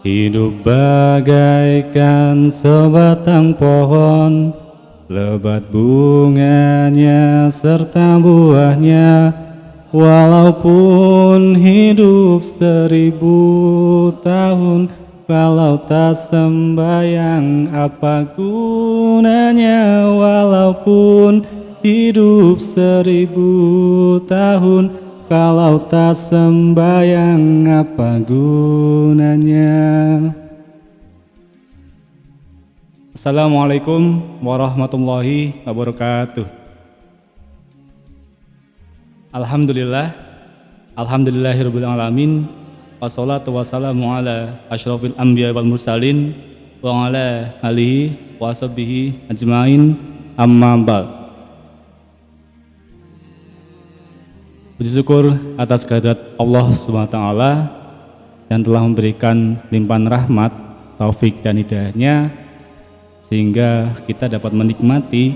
Hidup bagaikan sebatang pohon, lebat bunganya serta buahnya. Walaupun hidup 1000 tahun, kalau tak sembayang apa gunanya. Walaupun hidup 1000 tahun, kalau tak sembayang apa gunanya. Assalamualaikum warahmatullahi wabarakatuh. Alhamdulillahirabbil alamin. Wassalatu wassalamu ala asyrofil anbiya wal mursalin wa ala alihi wa sahbihi ajmain, amma ba'd. Puji syukur atas kehadirat Allah SWT yang telah memberikan limpahan rahmat, taufik dan hidayahnya, sehingga kita dapat menikmati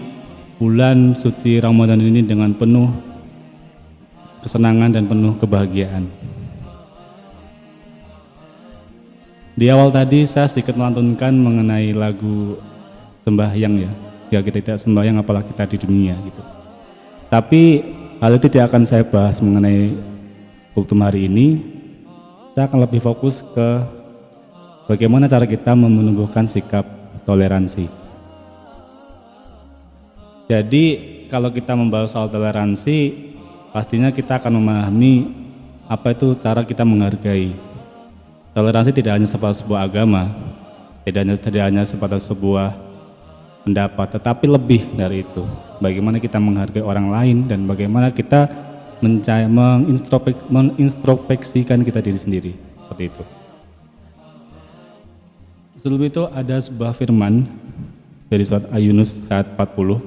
bulan suci Ramadan ini dengan penuh kesenangan dan penuh kebahagiaan. Di awal tadi saya sedikit melantunkan mengenai lagu sembahyang ya. Jika kita tidak sembahyang apalah kita di dunia gitu. Tapi hal itu tidak akan saya bahas mengenai kultum hari ini. Saya akan lebih fokus ke bagaimana cara kita menumbuhkan sikap toleransi. Jadi kalau kita membahas soal toleransi, pastinya kita akan memahami apa itu cara kita menghargai. Toleransi tidak hanya sebatas sebuah agama, tidak hanya sebatas sebuah pendapat, tetapi lebih dari itu. Bagaimana kita menghargai orang lain dan bagaimana kita mengintrospeksikan kita diri sendiri, seperti itu. Sebelum itu ada sebuah firman dari surat Yunus ayat 40.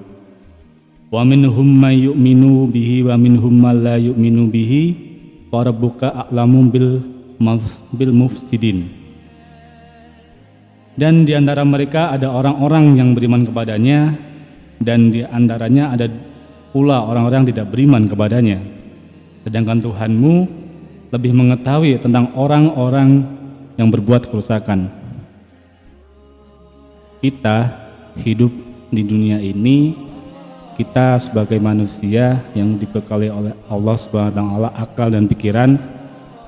Wa minhum may yu'minu bihi wa minhum may la yu'minu bihi wa rabbuka a'lamu bil mufsidin. Dan di antara mereka ada orang-orang yang beriman kepadanya, dan di antaranya ada pula orang-orang yang tidak beriman kepadanya. Sedangkan Tuhanmu lebih mengetahui tentang orang-orang yang berbuat kerusakan. Kita hidup di dunia ini, kita sebagai manusia yang dibekali oleh Allah SWT akal dan pikiran,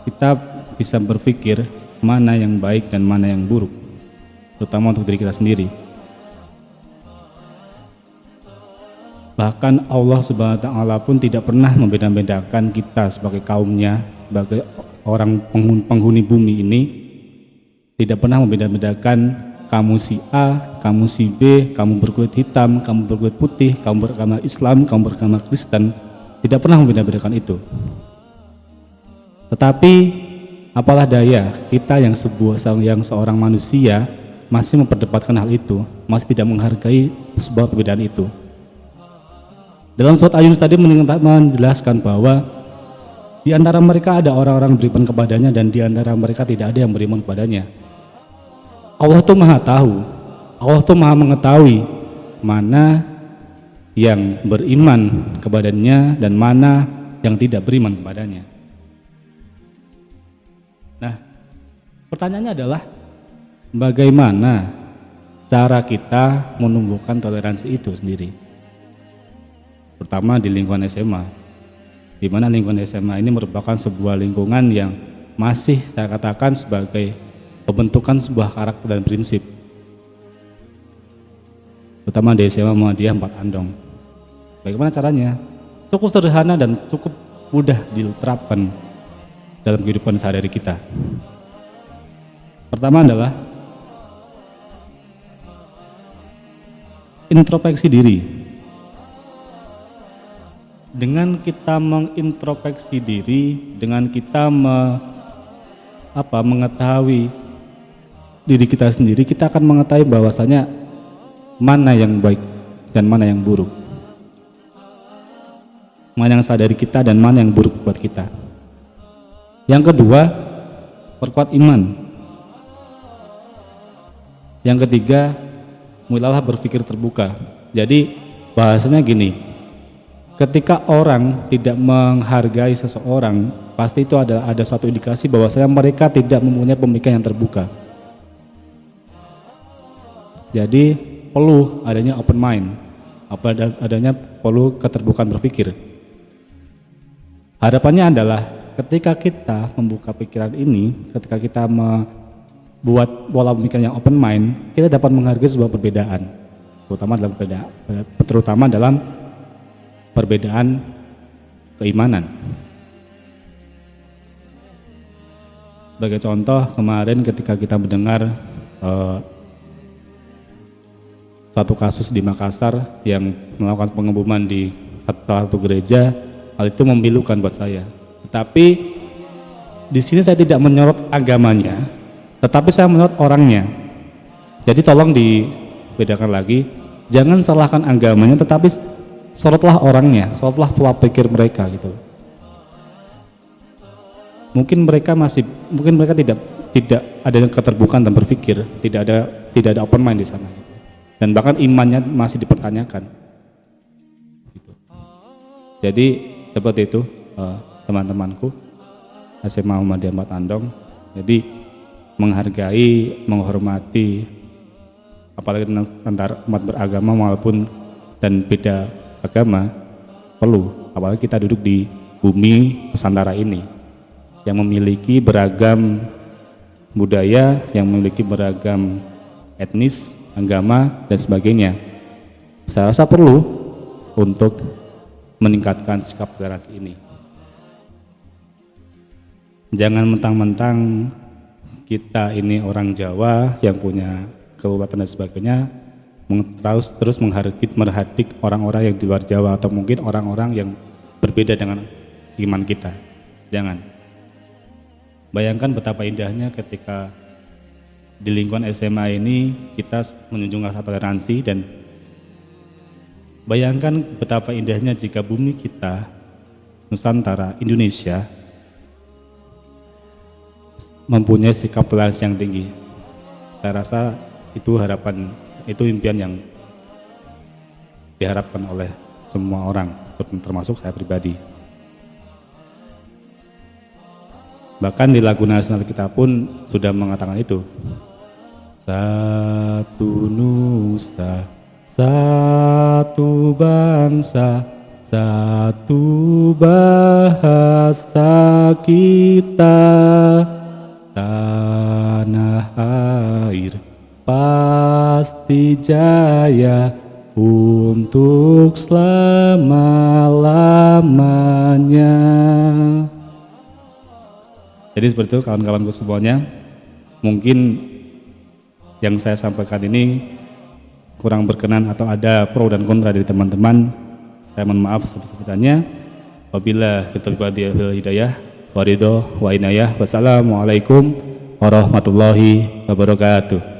kita bisa berpikir mana yang baik dan mana yang buruk, terutama untuk diri kita sendiri. Bahkan Allah SWT pun tidak pernah membeda-bedakan kita sebagai kaumnya, sebagai orang penghuni bumi ini, tidak pernah membeda-bedakan kamu si A, kamu si B, kamu berkulit hitam, kamu berkulit putih, kamu beragama Islam, kamu beragama Kristen. Tidak pernah membeda-bedakan itu. Tetapi apalah daya kita yang seorang manusia masih memperdebatkan hal itu, masih tidak menghargai sebuah perbedaan itu. Dalam surat Yunus tadi menjelaskan bahwa di antara mereka ada orang-orang beriman kepadanya dan di antara mereka tidak ada yang beriman kepadanya. Allah itu maha tahu, Allah itu maha mengetahui mana yang beriman kepadanya dan mana yang tidak beriman kepadanya. Nah, pertanyaannya adalah bagaimana cara kita menumbuhkan toleransi itu sendiri? Pertama di lingkungan SMA, di mana lingkungan SMA ini merupakan sebuah lingkungan yang masih saya katakan sebagai pembentukan sebuah karakter dan prinsip, terutama di SMA Muhammadiyah 4 Andong. Bagaimana caranya? Cukup sederhana dan cukup mudah diterapkan dalam kehidupan sehari-hari kita. Pertama adalah introspeksi diri. Dengan kita mengintrospeksi diri, dengan kita mengetahui diri kita sendiri, kita akan mengetahui bahwasanya mana yang baik dan mana yang buruk, mana yang salah dari kita dan mana yang buruk buat kita. Yang kedua, perkuat iman. Yang ketiga, mulailah berpikir terbuka. Jadi bahasanya gini, ketika orang tidak menghargai seseorang, pasti itu ada suatu indikasi bahwasanya mereka tidak mempunyai pemikiran yang terbuka. Jadi perlu adanya open mind, adanya perlu keterbukaan berpikir. Harapannya adalah ketika kita membuka pikiran ini, ketika kita membuat pola pemikiran yang open mind, kita dapat menghargai sebuah perbedaan, terutama dalam perbedaan keimanan. Sebagai contoh, kemarin ketika kita mendengar satu kasus di Makassar yang melakukan pengeboman di salah satu gereja, hal itu memilukan buat saya. Tetapi di sini saya tidak menyorot agamanya, tetapi saya menyorot orangnya. Jadi tolong dibedakan lagi, jangan salahkan agamanya, tetapi sorotlah orangnya, sorotlah pola pikir mereka gitu. Mungkin mereka tidak ada keterbukaan dan berpikir, tidak ada open mind di sana, dan bahkan imannya masih dipertanyakan. Gitu. Jadi seperti itu teman-temanku SMA Muhammadiyah Mat Andong. Jadi menghargai, menghormati, apalagi antara umat beragama maupun dan beda agama perlu, apalagi kita duduk di bumi Nusantara ini yang memiliki beragam budaya, yang memiliki beragam etnis, agama, dan sebagainya. Saya rasa perlu untuk meningkatkan sikap toleransi ini. Jangan mentang-mentang kita ini orang Jawa yang punya kekuatan dan sebagainya, terus merhadik orang-orang yang di luar Jawa atau mungkin orang-orang yang berbeda dengan iman kita. Jangan. Bayangkan betapa indahnya ketika di lingkungan SMA ini kita menunjukkan rasa toleransi, dan bayangkan betapa indahnya jika bumi kita, Nusantara, Indonesia, mempunyai sikap toleransi yang tinggi. Saya rasa itu harapan, itu impian yang diharapkan oleh semua orang, termasuk saya pribadi. Bahkan di lagu nasional kita pun sudah mengatakan itu. Satu nusa, satu bangsa, satu bahasa kita, tanah air pasti jaya untuk selama-lamanya. Jadi seperti itu kawan-kawanku semuanya. Mungkin yang saya sampaikan ini kurang berkenan atau ada pro dan kontra dari teman-teman, saya mohon maaf sebesar-besarnya. Wabila taufiq wal hidayah wa ridho wa inayah. Wassalamualaikum warahmatullahi wabarakatuh.